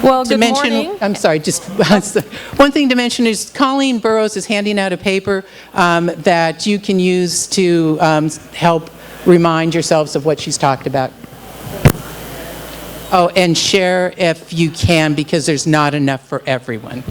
Well, to good mention, morning. I'm sorry, just one thing to mention is Colleen Burrows is handing out a paper that you can use to help remind yourselves of what she's talked about. Oh, and share if you can, because there's not enough for everyone.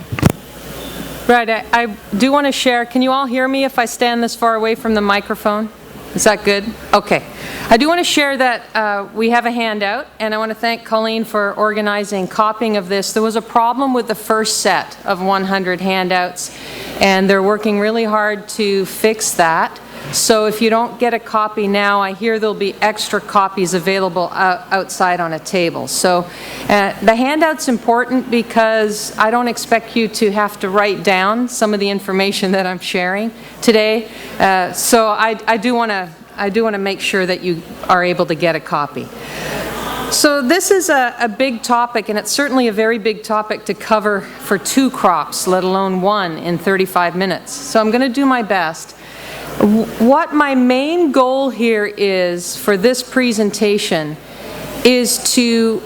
Right, I do want to share. Can you all hear me if I stand this far away from the microphone? Is that good? Okay. I do want to share that we have a handout, and I want to thank Colleen for organizing copying of this. There was a problem with the first set of 100 handouts, and they're working really hard to fix that. So if you don't get a copy now, I hear there'll be extra copies available outside on a table. So the handout's important because I don't expect you to have to write down some of the information that I'm sharing today. So I do want to make sure that you are able to get a copy. So this is a big topic, and it's certainly a very big topic to cover for 2 crops, let alone 1 in 35 minutes. So I'm going to do my best. What my main goal here is for this presentation is to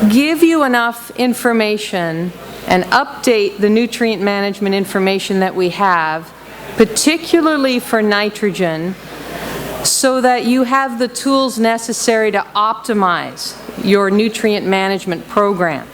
give you enough information and update the nutrient management information that we have, particularly for nitrogen, so that you have the tools necessary to optimize your nutrient management program.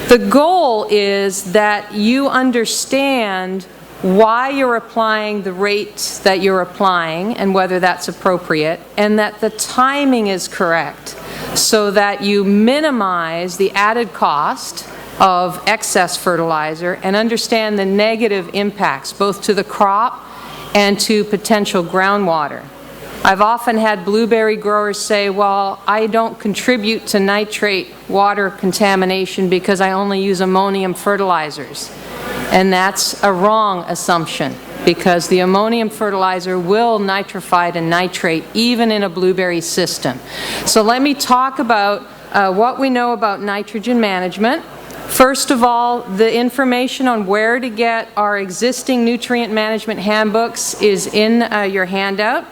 The goal is that you understand why you're applying the rate that you're applying and whether that's appropriate, and that the timing is correct so that you minimize the added cost of excess fertilizer and understand the negative impacts both to the crop and to potential groundwater. I've often had blueberry growers say, well, I don't contribute to nitrate water contamination because I only use ammonium fertilizers. And that's a wrong assumption, because the ammonium fertilizer will nitrify to nitrate even in a blueberry system. So let me talk about what we know about nitrogen management. First of all, the information on where to get our existing nutrient management handbooks is in your handout,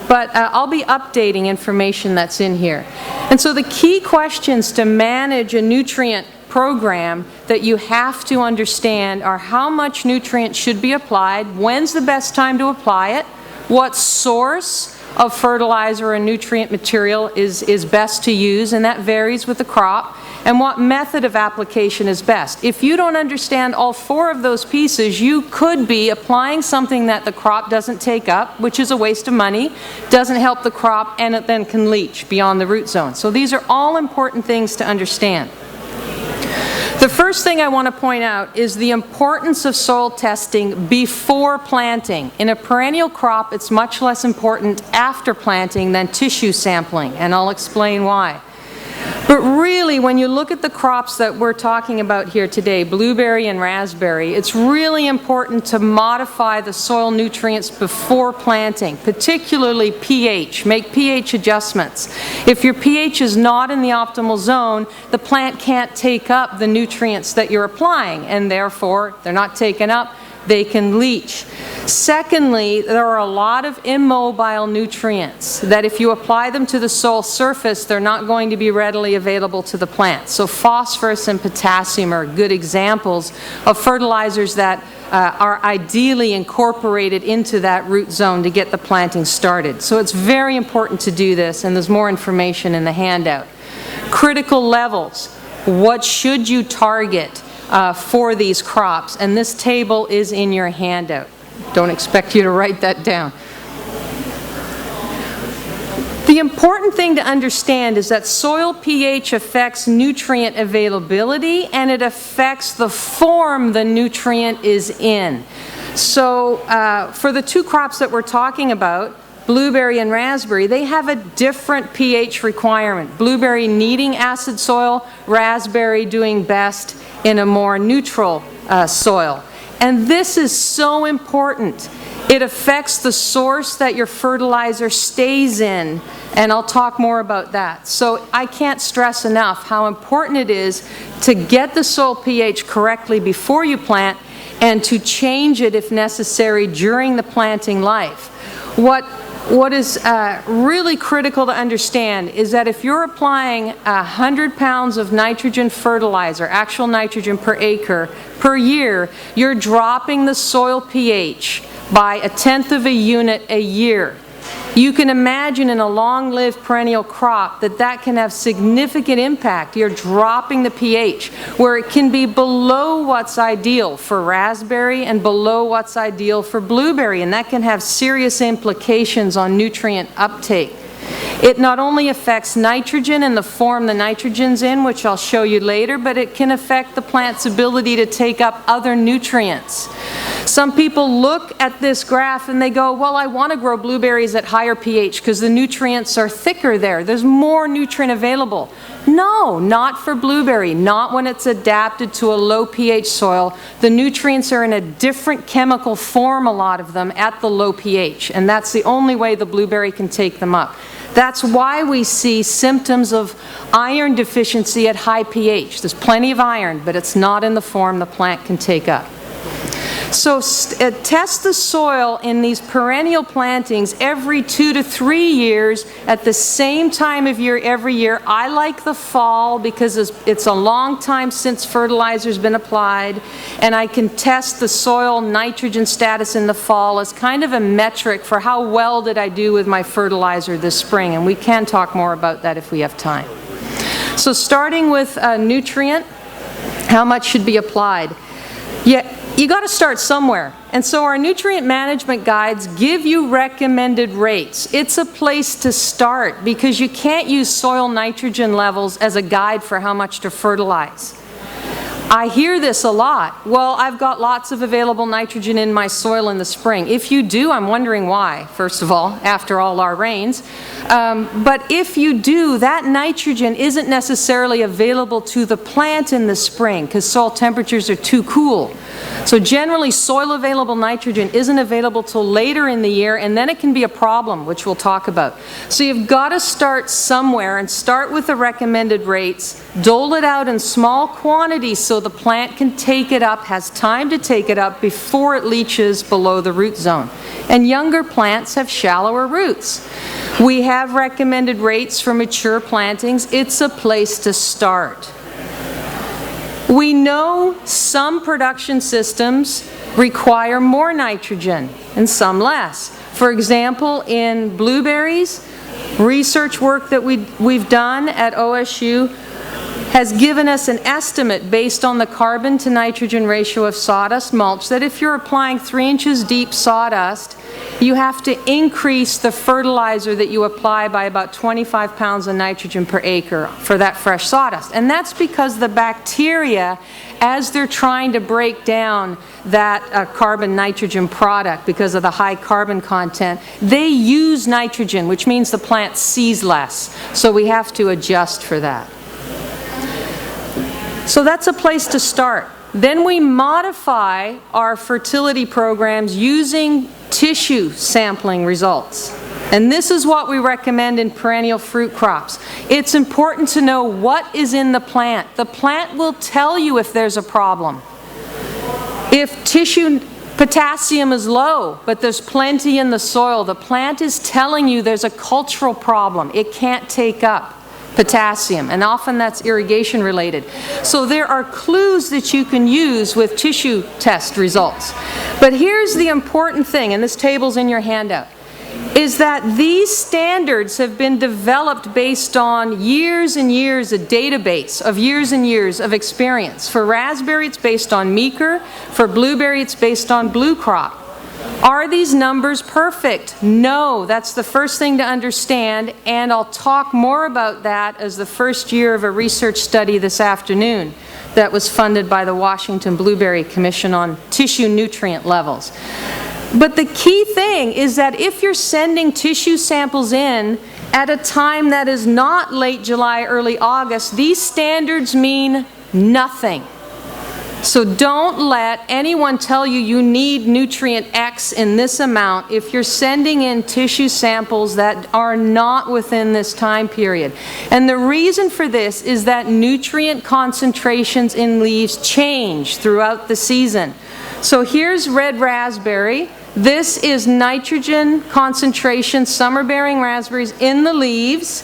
but I'll be updating information that's in here. And so the key questions to manage a nutrient program that you have to understand are how much nutrient should be applied, when's the best time to apply it, what source of fertilizer and nutrient material is best to use, and that varies with the crop, and what method of application is best. If you don't understand all 4 of those pieces, you could be applying something that the crop doesn't take up, which is a waste of money, doesn't help the crop, and it then can leach beyond the root zone. So these are all important things to understand. The first thing I want to point out is the importance of soil testing before planting. In a perennial crop, it's much less important after planting than tissue sampling, and I'll explain why. But really, when you look at the crops that we're talking about here today, blueberry and raspberry, it's really important to modify the soil nutrients before planting, particularly pH. Make pH adjustments. If your pH is not in the optimal zone, the plant can't take up the nutrients that you're applying, and therefore, they're not taken up, they can leach. Secondly, there are a lot of immobile nutrients that if you apply them to the soil surface, they're not going to be readily available to the plant. So phosphorus and potassium are good examples of fertilizers that are ideally incorporated into that root zone to get the planting started. So it's very important to do this, and there's more information in the handout. Critical levels. What should you target for these crops? And this table is in your handout. Don't expect you to write that down. The important thing to understand is that soil pH affects nutrient availability, and it affects the form the nutrient is in. So for the 2 crops that we're talking about, blueberry and raspberry, they have a different pH requirement. Blueberry needing acid soil, raspberry doing best in a more neutral soil. And this is so important. It affects the source that your fertilizer stays in, and I'll talk more about that. So I can't stress enough how important it is to get the soil pH correctly before you plant and to change it if necessary during the planting life. What what is really critical to understand is that if you're applying 100 pounds of nitrogen fertilizer, actual nitrogen per acre, per year, you're dropping the soil pH by 1/10 of a unit a year. You can imagine in a long-lived perennial crop that can have significant impact. You're dropping the pH where it can be below what's ideal for raspberry and below what's ideal for blueberry, and that can have serious implications on nutrient uptake. It not only affects nitrogen and the form the nitrogen's in, which I'll show you later, but it can affect the plant's ability to take up other nutrients. Some people look at this graph and they go, well, I want to grow blueberries at higher pH because the nutrients are thicker there. There's more nutrient available. No, not for blueberry, not when it's adapted to a low pH soil. The nutrients are in a different chemical form, a lot of them, at the low pH, and that's the only way the blueberry can take them up. That's why we see symptoms of iron deficiency at high pH. There's plenty of iron, but it's not in the form the plant can take up. So test the soil in these perennial plantings every 2 to 3 years at the same time of year every year. I like the fall because it's a long time since fertilizer's been applied, and I can test the soil nitrogen status in the fall as kind of a metric for how well did I do with my fertilizer this spring, and we can talk more about that if we have time. So starting with nutrient, how much should be applied? You got to start somewhere. And so our nutrient management guides give you recommended rates. It's a place to start because you can't use soil nitrogen levels as a guide for how much to fertilize. I hear this a lot. Well, I've got lots of available nitrogen in my soil in the spring. If you do, I'm wondering why, first of all, after all our rains. But if you do, that nitrogen isn't necessarily available to the plant in the spring because soil temperatures are too cool. So generally, soil available nitrogen isn't available till later in the year, and then it can be a problem, which we'll talk about. So you've got to start somewhere and start with the recommended rates, dole it out in small quantities so the plant can take it up, has time to take it up before it leaches below the root zone. And younger plants have shallower roots. We have recommended rates for mature plantings. It's a place to start. We know some production systems require more nitrogen and some less. For example, in blueberries, research work that we've done at OSU has given us an estimate based on the carbon to nitrogen ratio of sawdust mulch that if you're applying 3 inches deep sawdust, you have to increase the fertilizer that you apply by about 25 pounds of nitrogen per acre for that fresh sawdust. And that's because the bacteria, as they're trying to break down that carbon-nitrogen product because of the high carbon content, they use nitrogen, which means the plant sees less. So we have to adjust for that. So that's a place to start. Then we modify our fertility programs using tissue sampling results. And this is what we recommend in perennial fruit crops. It's important to know what is in the plant. The plant will tell you if there's a problem. If tissue potassium is low, but there's plenty in the soil, the plant is telling you there's a cultural problem. It can't take up potassium, and often that's irrigation related. So there are clues that you can use with tissue test results. But here's the important thing, and this table's in your handout, is that these standards have been developed based on years and years, a database of years and years of experience. For raspberry, it's based on Meeker. For blueberry, it's based on Blue Crop. Are these numbers perfect? No, that's the first thing to understand, and I'll talk more about that as the first year of a research study this afternoon that was funded by the Washington Blueberry Commission on tissue nutrient levels. But the key thing is that if you're sending tissue samples in at a time that is not late July, early August, these standards mean nothing. So don't let anyone tell you you need nutrient X in this amount if you're sending in tissue samples that are not within this time period. And the reason for this is that nutrient concentrations in leaves change throughout the season. So here's red raspberry. This is nitrogen concentration, summer-bearing raspberries in the leaves,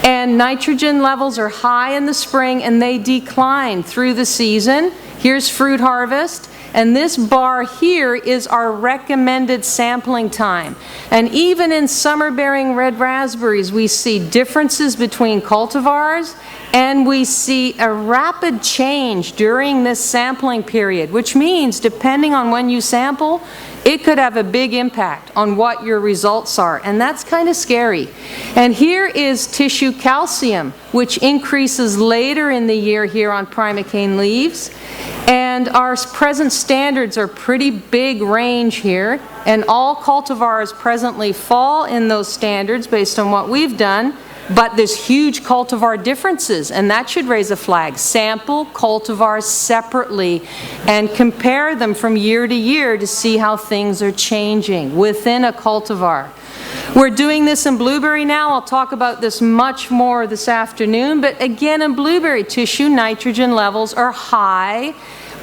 and nitrogen levels are high in the spring and they decline through the season. Here's fruit harvest. And this bar here is our recommended sampling time. And even in summer-bearing red raspberries, we see differences between cultivars, and we see a rapid change during this sampling period, which means depending on when you sample, it could have a big impact on what your results are, and that's kind of scary. And here is tissue calcium, which increases later in the year here on primocane leaves. And our present standards are pretty big range here, and all cultivars presently fall in those standards based on what we've done, but there's huge cultivar differences, and that should raise a flag. Sample cultivars separately and compare them from year to year to see how things are changing within a cultivar. We're doing this in blueberry now. I'll talk about this much more this afternoon, but again, in blueberry tissue, nitrogen levels are high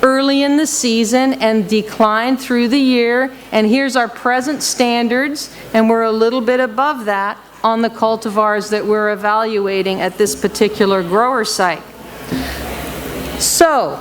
early in the season and decline through the year. And here's our present standards, and we're a little bit above that on the cultivars that we're evaluating at this particular grower site. So,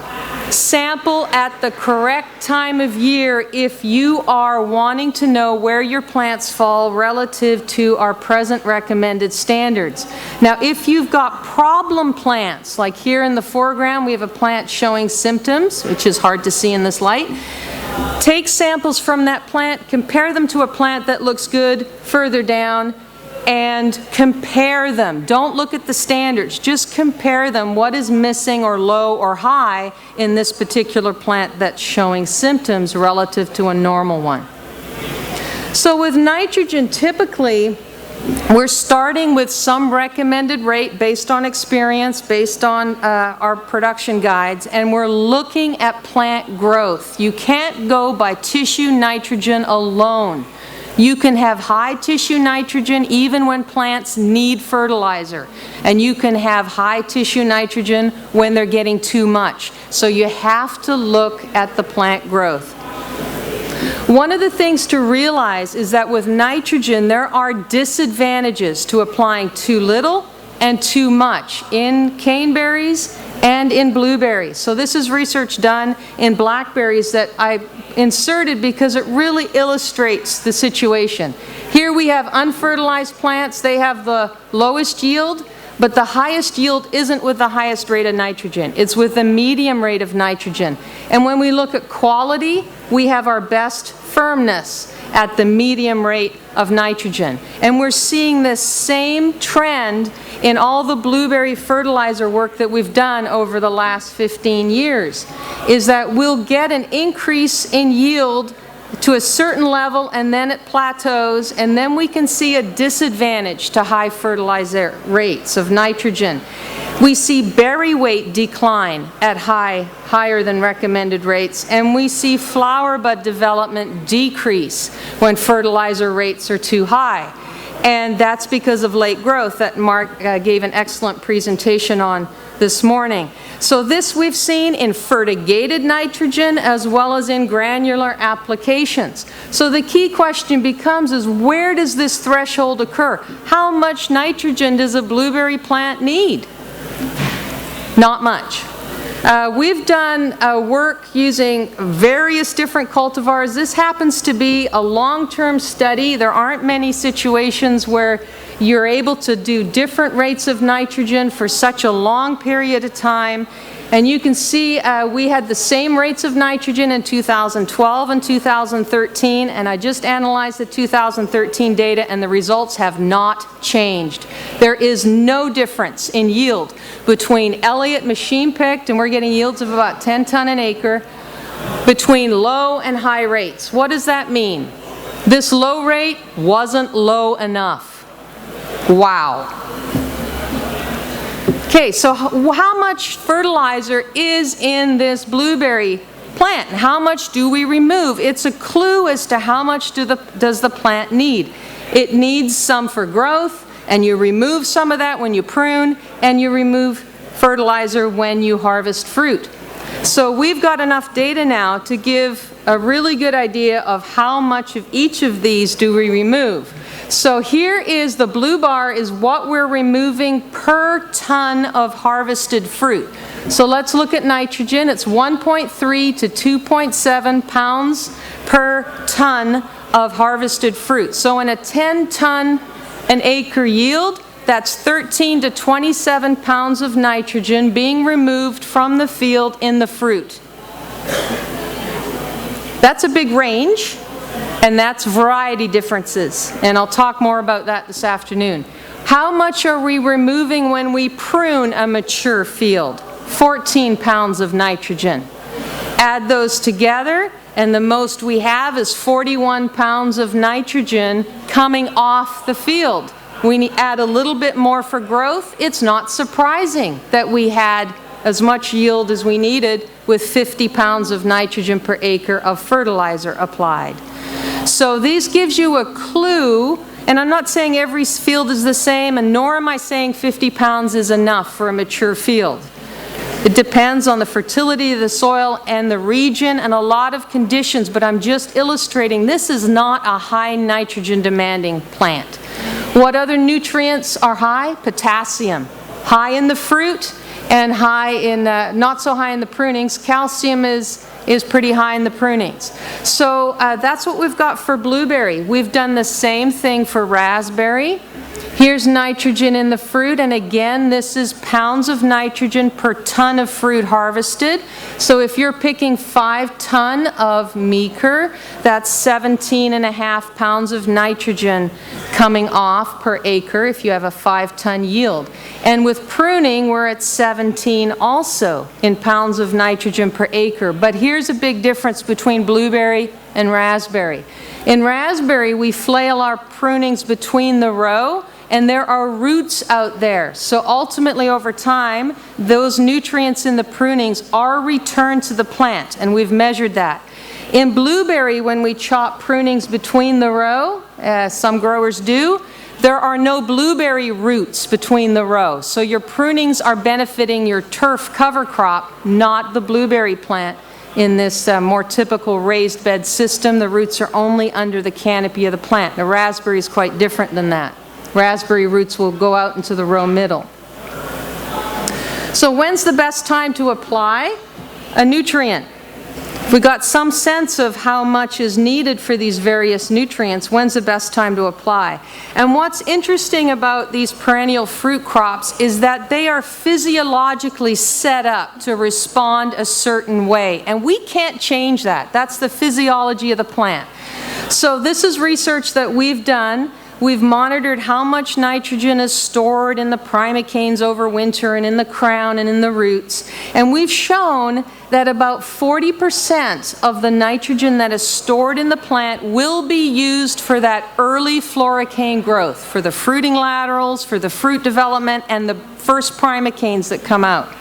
sample at the correct time of year if you are wanting to know where your plants fall relative to our present recommended standards. Now, if you've got problem plants, like here in the foreground we have a plant showing symptoms, which is hard to see in this light, take samples from that plant, compare them to a plant that looks good further down, and compare them. Don't look at the standards, just compare them. What is missing or low or high in this particular plant that's showing symptoms relative to a normal one? So with nitrogen, typically we're starting with some recommended rate based on experience, based on our production guides, and we're looking at plant growth. You can't go by tissue nitrogen alone. You can have high tissue nitrogen even when plants need fertilizer. And you can have high tissue nitrogen when they're getting too much. So you have to look at the plant growth. One of the things to realize is that with nitrogen, there are disadvantages to applying too little and too much in caneberries and in blueberries. So this is research done in blackberries that I inserted because it really illustrates the situation. Here we have unfertilized plants. They have the lowest yield, but the highest yield isn't with the highest rate of nitrogen. It's with the medium rate of nitrogen. And when we look at quality, we have our best firmness at the medium rate of nitrogen. And we're seeing this same trend in all the blueberry fertilizer work that we've done over the last 15 years, is that we'll get an increase in yield to a certain level and then it plateaus, and then we can see a disadvantage to high fertilizer rates of nitrogen. We see berry weight decline at higher than recommended rates, and we see flower bud development decrease when fertilizer rates are too high. And that's because of late growth that Mark gave an excellent presentation on this morning. So this we've seen in fertigated nitrogen as well as in granular applications. So the key question becomes is, where does this threshold occur? How much nitrogen does a blueberry plant need? Not much. We've done work using various different cultivars. This happens to be a long-term study. There aren't many situations where you're able to do different rates of nitrogen for such a long period of time. And you can see we had the same rates of nitrogen in 2012 and 2013, and I just analyzed the 2013 data and the results have not changed. There is no difference in yield between Elliott machine picked, and we're getting yields of about 10 ton an acre, between low and high rates. What does that mean? This low rate wasn't low enough. Wow. Okay, so how much fertilizer is in this blueberry plant? How much do we remove? It's a clue as to how much does the plant need. It needs some for growth, and you remove some of that when you prune, and you remove fertilizer when you harvest fruit. So we've got enough data now to give a really good idea of how much of each of these do we remove. So here is the blue bar is what we're removing per ton of harvested fruit. So let's look at nitrogen. It's 1.3 to 2.7 pounds per ton of harvested fruit. So in a 10-ton an acre yield, that's 13 to 27 pounds of nitrogen being removed from the field in the fruit. That's a big range, and that's variety differences. And I'll talk more about that this afternoon. How much are we removing when we prune a mature field? 14 pounds of nitrogen. Add those together, and the most we have is 41 pounds of nitrogen coming off the field. We add a little bit more for growth. It's not surprising that we had as much yield as we needed with 50 pounds of nitrogen per acre of fertilizer applied. So this gives you a clue, and I'm not saying every field is the same, and nor am I saying 50 pounds is enough for a mature field. It depends on the fertility of the soil and the region and a lot of conditions, but I'm just illustrating this is not a high nitrogen demanding plant. What other nutrients are high? Potassium. High in the fruit and high in, not so high in the prunings. Calcium is pretty high in the prunings. So that's what we've got for blueberry. We've done the same thing for raspberry. Here's nitrogen in the fruit, and again, this is pounds of nitrogen per ton of fruit harvested. So if you're picking 5 ton of Meeker, that's 17.5 pounds of nitrogen coming off per acre if you have a 5-ton yield. And with pruning, we're at 17 also in pounds of nitrogen per acre. But here's a big difference between blueberry and raspberry. In raspberry, we flail our prunings between the row, and there are roots out there. So ultimately, over time, those nutrients in the prunings are returned to the plant, and we've measured that. In blueberry, when we chop prunings between the row, some growers do, there are no blueberry roots between the row. So your prunings are benefiting your turf cover crop, not the blueberry plant. In this more typical raised bed system, the roots are only under the canopy of the plant. The raspberry is quite different than that. Raspberry roots will go out into the row middle. So when's the best time to apply a nutrient? If we got some sense of how much is needed for these various nutrients, when's the best time to apply? And what's interesting about these perennial fruit crops is that they are physiologically set up to respond a certain way, and we can't change that. That's the physiology of the plant. So this is research that we've done. We've monitored how much nitrogen is stored in the primicanes over winter and in the crown and in the roots. And we've shown that about 40% of the nitrogen that is stored in the plant will be used for that early floricane growth, for the fruiting laterals, for the fruit development, and the first primicanes that come out.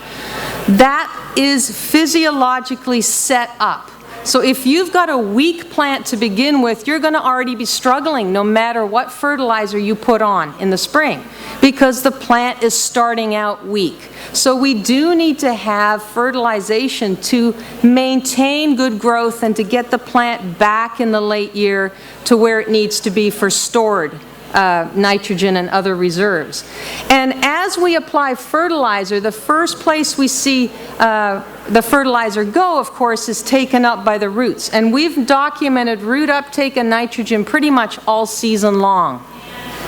That is physiologically set up. So if you've got a weak plant to begin with, you're going to already be struggling no matter what fertilizer you put on in the spring, because the plant is starting out weak. So we do need to have fertilization to maintain good growth and to get the plant back in the late year to where it needs to be for stored nitrogen and other reserves. And as we apply fertilizer, the first place we see the fertilizer go, of course, is taken up by the roots. And we've documented root uptake of nitrogen pretty much all season long.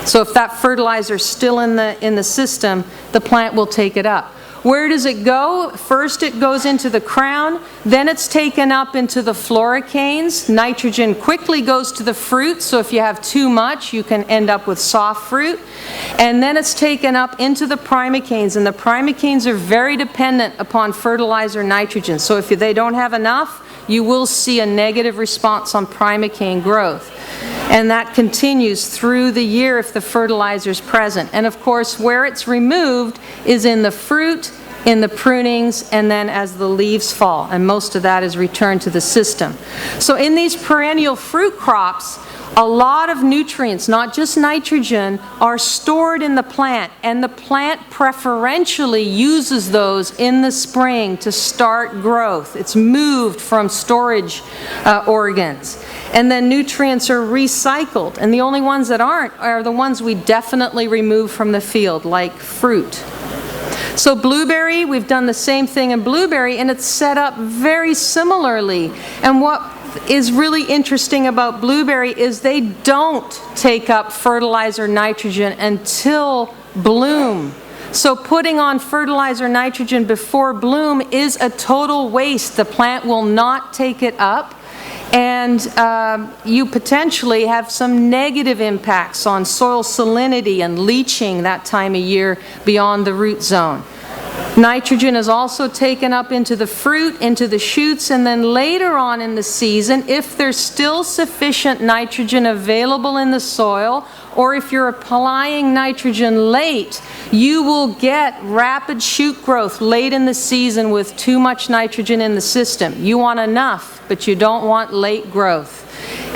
So if that fertilizer is still in the system, the plant will take it up. Where does it go? First it goes into the crown, then it's taken up into the floricanes. Nitrogen quickly goes to the fruit, so if you have too much, you can end up with soft fruit. And then it's taken up into the primicanes, and the primicanes are very dependent upon fertilizer nitrogen. So if they don't have enough, you will see a negative response on primicane growth. And that continues through the year if the fertilizer is present. And of course, where it's removed is in the fruit, in the prunings, and then as the leaves fall. And most of that is returned to the system. So in these perennial fruit crops, A lot of nutrients, not just nitrogen, are stored in the plant, and the plant preferentially uses those in the spring to start growth. It's moved from storage organs. And then nutrients are recycled, and the only ones that aren't are the ones we definitely remove from the field, like fruit. So blueberry, we've done the same thing in blueberry, and it's set up very similarly. And what is really interesting about blueberry is they don't take up fertilizer nitrogen until bloom. So putting on fertilizer nitrogen before bloom is a total waste. The plant will not take it up, and you potentially have some negative impacts on soil salinity and leaching that time of year beyond the root zone. Nitrogen is also taken up into the fruit, into the shoots, and then later on in the season, if there's still sufficient nitrogen available in the soil, or if you're applying nitrogen late, you will get rapid shoot growth late in the season with too much nitrogen in the system. You want enough, but you don't want late growth.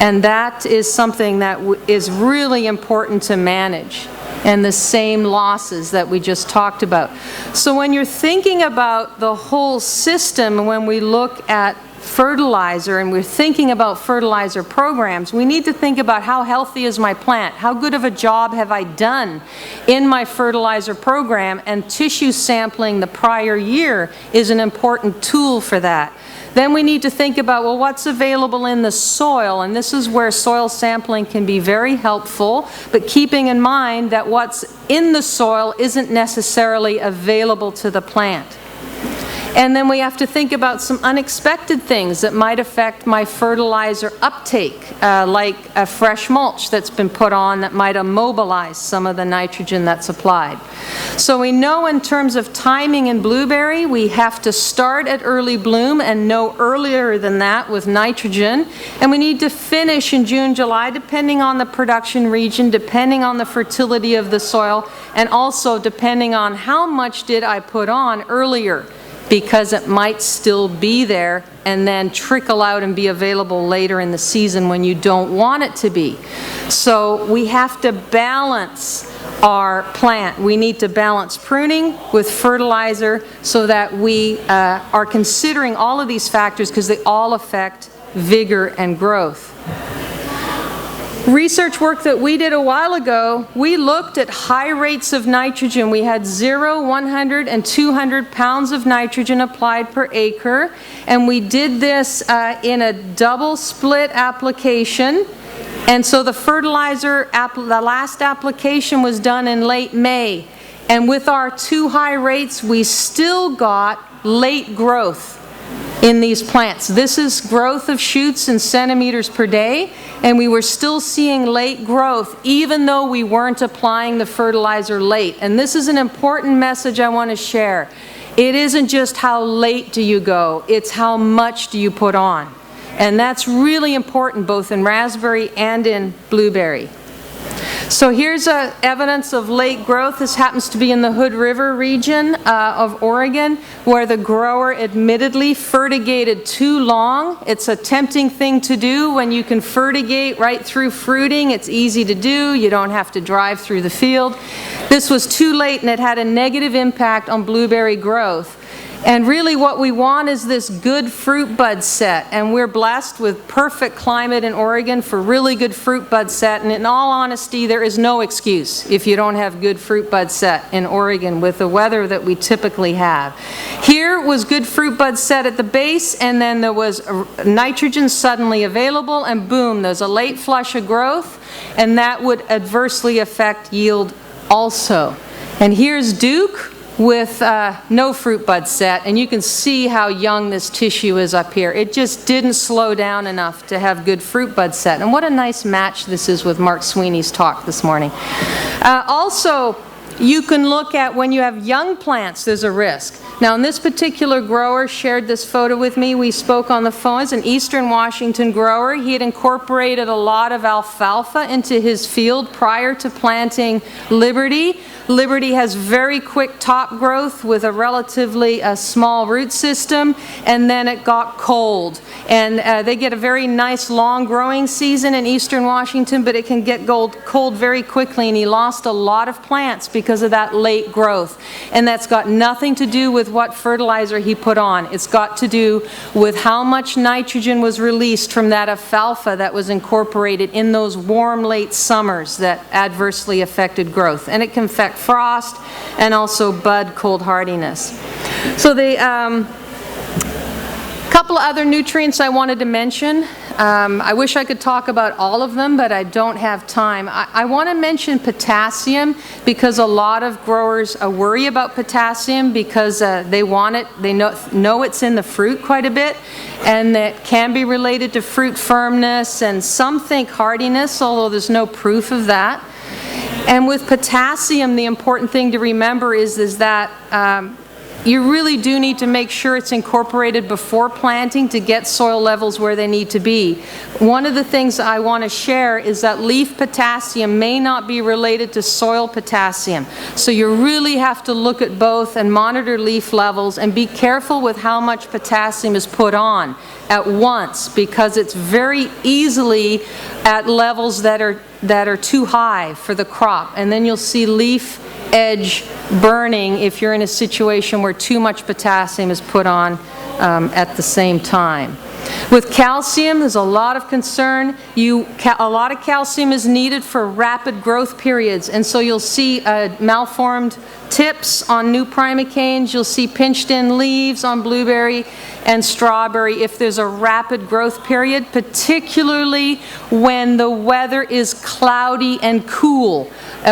And that is something that is really important to manage. And the same losses that we just talked about. So when you're thinking about the whole system, when we look at fertilizer and we're thinking about fertilizer programs, we need to think about how healthy is my plant? How good of a job have I done in my fertilizer program? And tissue sampling the prior year is an important tool for that. Then we need to think about, well, what's available in the soil? And this is where soil sampling can be very helpful, but keeping in mind that what's in the soil isn't necessarily available to the plant. And then we have to think about some unexpected things that might affect my fertilizer uptake, like a fresh mulch that's been put on that might immobilize some of the nitrogen that's applied. So we know in terms of timing in blueberry, we have to start at early bloom and no earlier than that with nitrogen. And we need to finish in June, July, depending on the production region, depending on the fertility of the soil, and also depending on how much did I put on earlier, because it might still be there and then trickle out and be available later in the season when you don't want it to be. So we have to balance our plant. We need to balance pruning with fertilizer so that we are considering all of these factors because they all affect vigor and growth. Research work that we did a while ago, we looked at high rates of nitrogen. We had 0, 100, and 200 pounds of nitrogen applied per acre, and we did this in a double split application. And so the fertilizer, the last application was done in late May, and with our too high rates, we still got late growth in these plants. This is growth of shoots in centimeters per day, and we were still seeing late growth even though we weren't applying the fertilizer late. And this is an important message I want to share. It isn't just how late do you go, it's how much do you put on. And that's really important both in raspberry and in blueberry. So here's evidence of late growth. This happens to be in the Hood River region of Oregon, where the grower admittedly fertigated too long. It's a tempting thing to do when you can fertigate right through fruiting. It's easy to do. You don't have to drive through the field. This was too late, and it had a negative impact on blueberry growth. And really what we want is this good fruit bud set, and we're blessed with perfect climate in Oregon for really good fruit bud set, and in all honesty there is no excuse if you don't have good fruit bud set in Oregon with the weather that we typically have. Here was good fruit bud set at the base, and then there was nitrogen suddenly available, and boom, there's a late flush of growth, and that would adversely affect yield also. And here's Duke with no fruit bud set, and you can see how young this tissue is up here. It just didn't slow down enough to have good fruit bud set. And what a nice match this is with Mark Sweeney's talk this morning. Also, you can look at when you have young plants, there's a risk. Now, this particular grower shared this photo with me. We spoke on the phone. It's an Eastern Washington grower. He had incorporated a lot of alfalfa into his field prior to planting Liberty. Liberty has very quick top growth with a relatively small root system, and then it got cold. And they get a very nice long growing season in Eastern Washington, but it can get cold very quickly, and he lost a lot of plants because of that late growth. And that's got nothing to do with what fertilizer he put on. It's got to do with how much nitrogen was released from that alfalfa that was incorporated in those warm late summers that adversely affected growth. And it can affect frost and also bud cold hardiness. So the couple of other nutrients I wanted to mention. I wish I could talk about all of them, but I don't have time. I want to mention potassium because a lot of growers worry about potassium because they want it. They know it's in the fruit quite a bit, and that can be related to fruit firmness, and some think hardiness, although there's no proof of that. And with potassium, the important thing to remember is that you really do need to make sure it's incorporated before planting to get soil levels where they need to be. One of the things I want to share is that leaf potassium may not be related to soil potassium. So you really have to look at both and monitor leaf levels and be careful with how much potassium is put on at once, because it's very easily at levels that are too high for the crop. And then you'll see leaf edge burning if you're in a situation where too much potassium is put on at the same time. With calcium, there's a lot of concern. A lot of calcium is needed for rapid growth periods, and so you'll see malformed tips on new primocanes. You'll see pinched in leaves on blueberry and strawberry if there's a rapid growth period, particularly when the weather is cloudy and cool,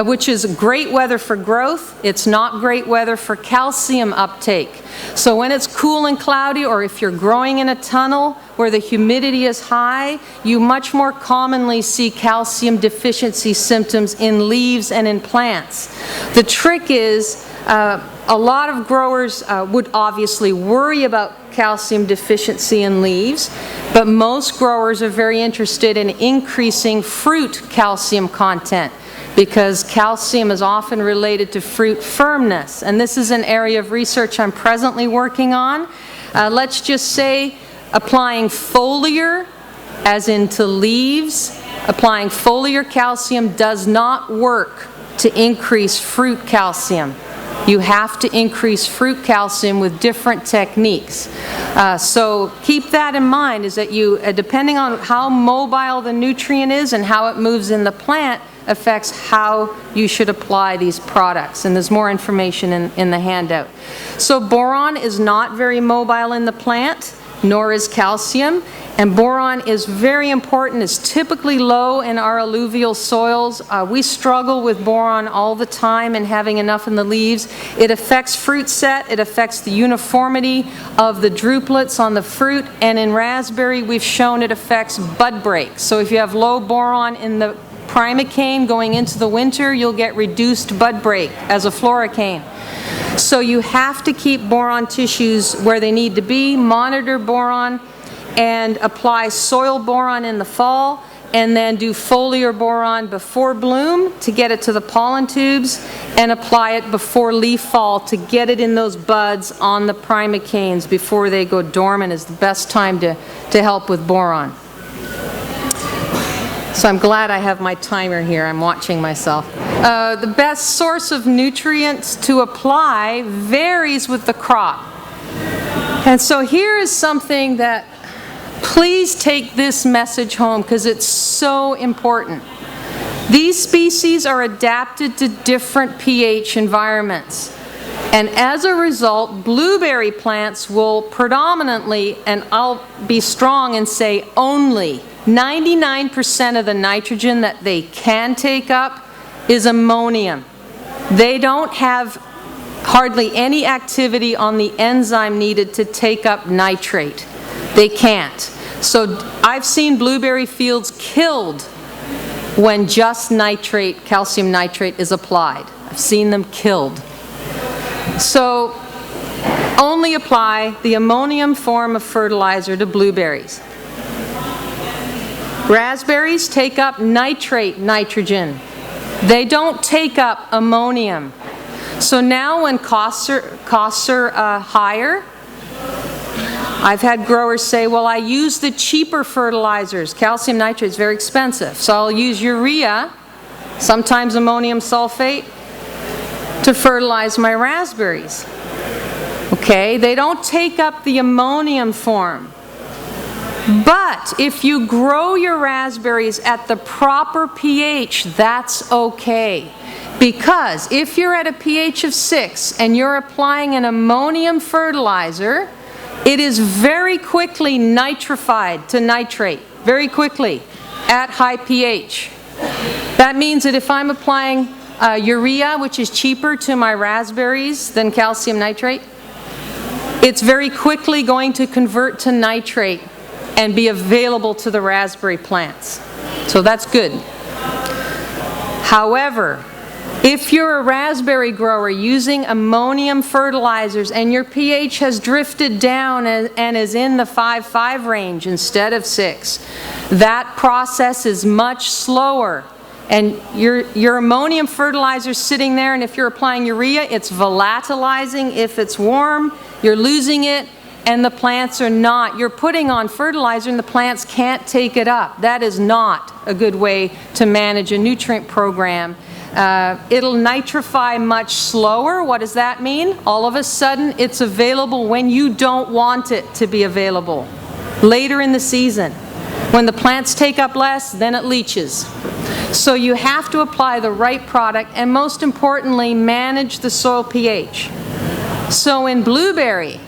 which is great weather for growth. It's not great weather for calcium uptake. So when it's cool and cloudy, or if you're growing in a tunnel where the humidity is high, you much more commonly see calcium deficiency symptoms in leaves and in plants. The trick is a lot of growers would obviously worry about calcium deficiency in leaves, but most growers are very interested in increasing fruit calcium content, because calcium is often related to fruit firmness. And this is an area of research I'm presently working on. Let's just say applying foliar, as into leaves, applying foliar calcium does not work to increase fruit calcium. You have to increase fruit calcium with different techniques. So keep that in mind, is that you, depending on how mobile the nutrient is and how it moves in the plant, affects how you should apply these products. And there's more information in the handout. So boron is not very mobile in the plant, nor is calcium. And boron is very important. It's typically low in our alluvial soils. We struggle with boron all the time and having enough in the leaves. It affects fruit set. It affects the uniformity of the drupelets on the fruit. And in raspberry, we've shown it affects bud break. So if you have low boron in the primocane going into the winter, you'll get reduced bud break as a floricane. So you have to keep boron tissues where they need to be, monitor boron, and apply soil boron in the fall, and then do foliar boron before bloom to get it to the pollen tubes, and apply it before leaf fall to get it in those buds on the primocanes before they go dormant is the best time to help with boron. So I'm glad I have my timer here. I'm watching myself. The best source of nutrients to apply varies with the crop. And so here is something that, please take this message home because it's so important. These species are adapted to different pH environments. And as a result, blueberry plants will predominantly, and I'll be strong and say only, 99% of the nitrogen that they can take up is ammonium. They don't have hardly any activity on the enzyme needed to take up nitrate. They can't. So I've seen blueberry fields killed when just nitrate, calcium nitrate, is applied. I've seen them killed. So only apply the ammonium form of fertilizer to blueberries. Raspberries take up nitrate nitrogen. They don't take up ammonium. So now when costs are higher, I've had growers say, well, I use the cheaper fertilizers. Calcium nitrate is very expensive, so I'll use urea, sometimes ammonium sulfate, to fertilize my raspberries. Okay, they don't take up the ammonium form. But if you grow your raspberries at the proper pH, that's okay. Because if you're at a pH of 6 and you're applying an ammonium fertilizer, it is very quickly nitrified to nitrate, very quickly, at high pH. That means that if I'm applying urea, which is cheaper to my raspberries than calcium nitrate, it's very quickly going to convert to nitrate and be available to the raspberry plants. So that's good. However, if you're a raspberry grower using ammonium fertilizers and your pH has drifted down and is in the 5.5 range instead of 6, that process is much slower. And your ammonium fertilizer is sitting there, and if you're applying urea, it's volatilizing. If it's warm, you're losing it, and the plants are not. You're putting on fertilizer and the plants can't take it up. That is not a good way to manage a nutrient program. It'll nitrify much slower. What does that mean? All of a sudden, it's available when you don't want it to be available. Later in the season. When the plants take up less, then it leaches. So you have to apply the right product, and most importantly, manage the soil pH. So in blueberry,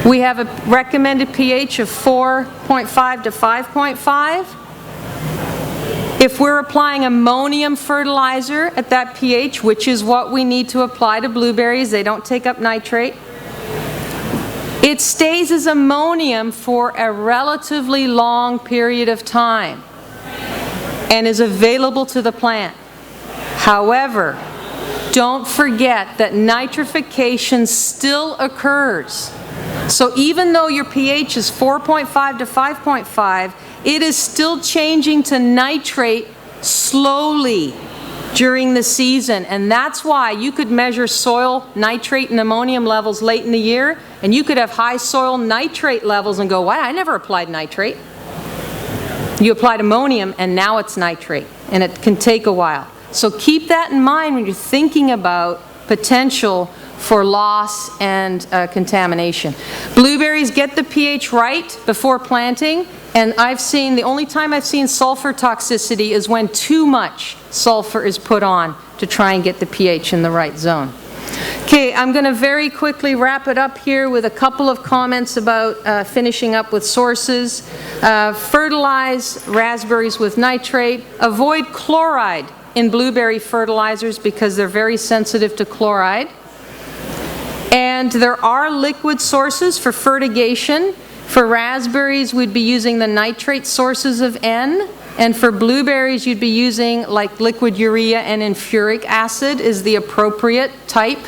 we have a recommended pH of 4.5 to 5.5. If we're applying ammonium fertilizer at that pH, which is what we need to apply to blueberries, they don't take up nitrate, it stays as ammonium for a relatively long period of time and is available to the plant. However, don't forget that nitrification still occurs. So even though your pH is 4.5 to 5.5, it is still changing to nitrate slowly during the season. And that's why you could measure soil nitrate and ammonium levels late in the year, and you could have high soil nitrate levels and go, wow, I never applied nitrate. You applied ammonium and now it's nitrate, and it can take a while. So keep that in mind when you're thinking about potential for loss and contamination. Blueberries, get the pH right before planting, and the only time I've seen sulfur toxicity is when too much sulfur is put on to try and get the pH in the right zone. Okay, I'm going to very quickly wrap it up here with a couple of comments about finishing up with sources. Fertilize raspberries with nitrate. Avoid chloride in blueberry fertilizers because they're very sensitive to chloride. And there are liquid sources for fertigation. For raspberries, we'd be using the nitrate sources of N. And for blueberries, you'd be using like liquid urea and sulfuric acid is the appropriate type.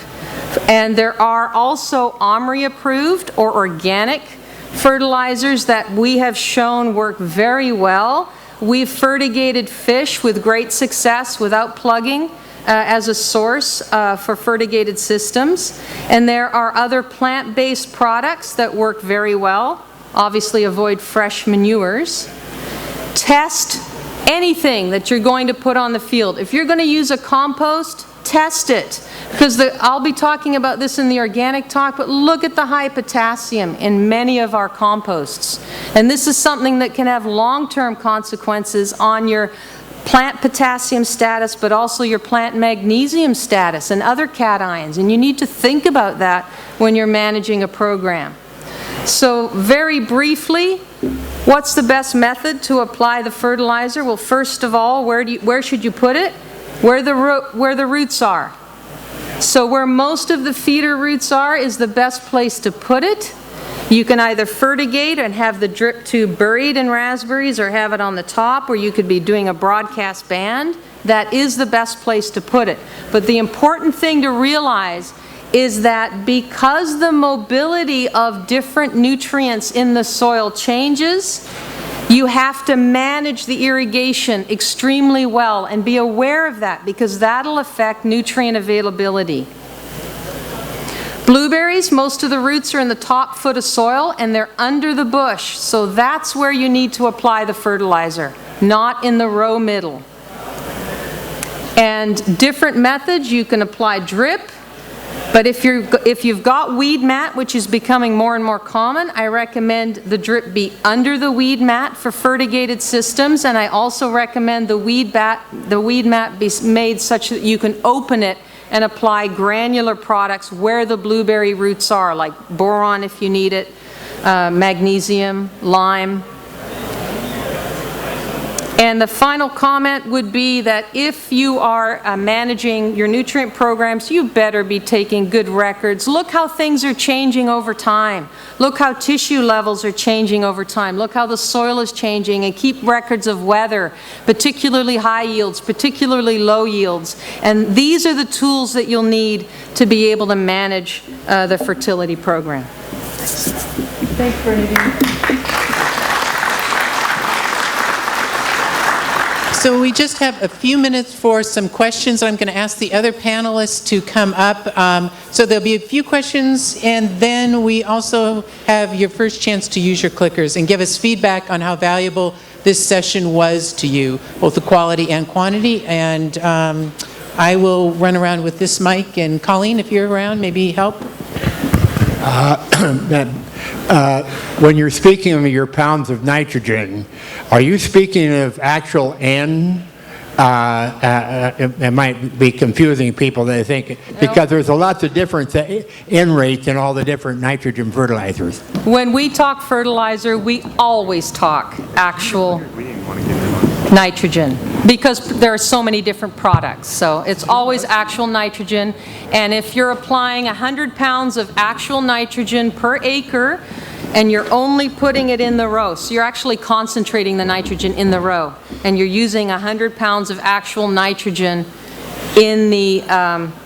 And there are also OMRI approved or organic fertilizers that we have shown work very well. We've fertigated fish with great success without plugging as a source for fertigated systems. And there are other plant-based products that work very well. Obviously, avoid fresh manures. Test anything that you're going to put on the field. If you're going to use a compost, test it. Because I'll be talking about this in the organic talk, but look at the high potassium in many of our composts. And this is something that can have long-term consequences on your plant potassium status, but also your plant magnesium status and other cations. And you need to think about that when you're managing a program. So very briefly, what's the best method to apply the fertilizer? Well, first of all, where should you put it? Where the roots are. So where most of the feeder roots are is the best place to put it. You can either fertigate and have the drip tube buried in raspberries or have it on the top, or you could be doing a broadcast band. That is the best place to put it. But the important thing to realize is that because the mobility of different nutrients in the soil changes, you have to manage the irrigation extremely well and be aware of that because that'll affect nutrient availability. Blueberries, most of the roots are in the top foot of soil and they're under the bush, so that's where you need to apply the fertilizer, not in the row middle. And different methods, you can apply drip, but if you've got weed mat, which is becoming more and more common, I recommend the drip be under the weed mat for fertigated systems, and I also recommend the weed mat be made such that you can open it and apply granular products where the blueberry roots are, like boron if you need it, magnesium, lime. And the final comment would be that if you are managing your nutrient programs, you better be taking good records. Look how things are changing over time. Look how tissue levels are changing over time. Look how the soil is changing, and keep records of weather, particularly high yields, particularly low yields. And these are the tools that you'll need to be able to manage the fertility program. Thanks, Bernadine. So we just have a few minutes for some questions. I'm going to ask the other panelists to come up. So there'll be a few questions, and then we also have your first chance to use your clickers and give us feedback on how valuable this session was to you, both the quality and quantity. And I will run around with this mic, and Colleen, if you're around, maybe help. When you're speaking of your pounds of nitrogen, are you speaking of actual N? It might be confusing people, they think, because there's a lot of difference N rates in all the different nitrogen fertilizers. When we talk fertilizer, we always talk actual nitrogen because there are so many different products. So it's always actual nitrogen. And if you're applying 100 pounds of actual nitrogen per acre and you're only putting it in the row, so you're actually concentrating the nitrogen in the row, and you're using 100 pounds of actual nitrogen in the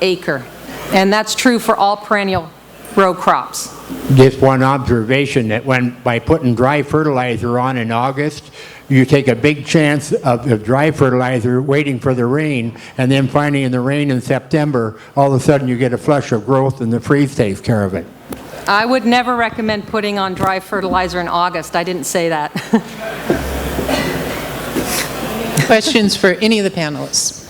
acre. And that's true for all perennial row crops. Just one observation, that by putting dry fertilizer on in August, you take a big chance of the dry fertilizer waiting for the rain, and then finding in the rain in September, all of a sudden you get a flush of growth and the freeze takes care of it. I would never recommend putting on dry fertilizer in August. I didn't say that. Questions for any of the panelists?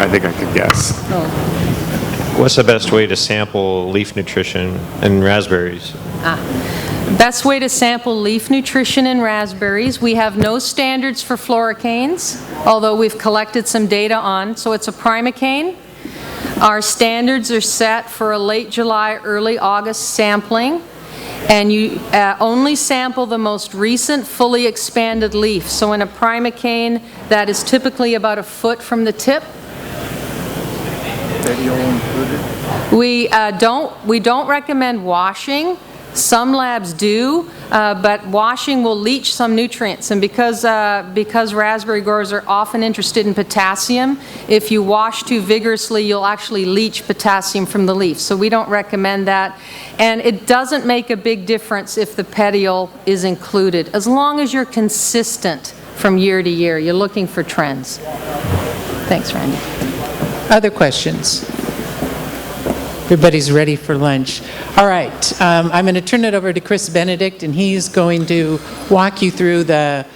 I think I could guess. What's the best way to sample leaf nutrition in raspberries? Best way to sample leaf nutrition in raspberries. We have no standards for fluorocanes, although we've collected some data on. So it's a primocane. Our standards are set for a late July, early August sampling. And you only sample the most recent fully expanded leaf. So in a primocane, that is typically about a foot from the tip. We don't recommend washing. Some labs do, but washing will leach some nutrients. And because raspberry growers are often interested in potassium, if you wash too vigorously, you'll actually leach potassium from the leaf. So we don't recommend that. And it doesn't make a big difference if the petiole is included, as long as you're consistent from year to year. You're looking for trends. Thanks, Randy. Other questions? Everybody's ready for lunch. All right, I'm going to turn it over to Chris Benedict, and he's going to walk you through the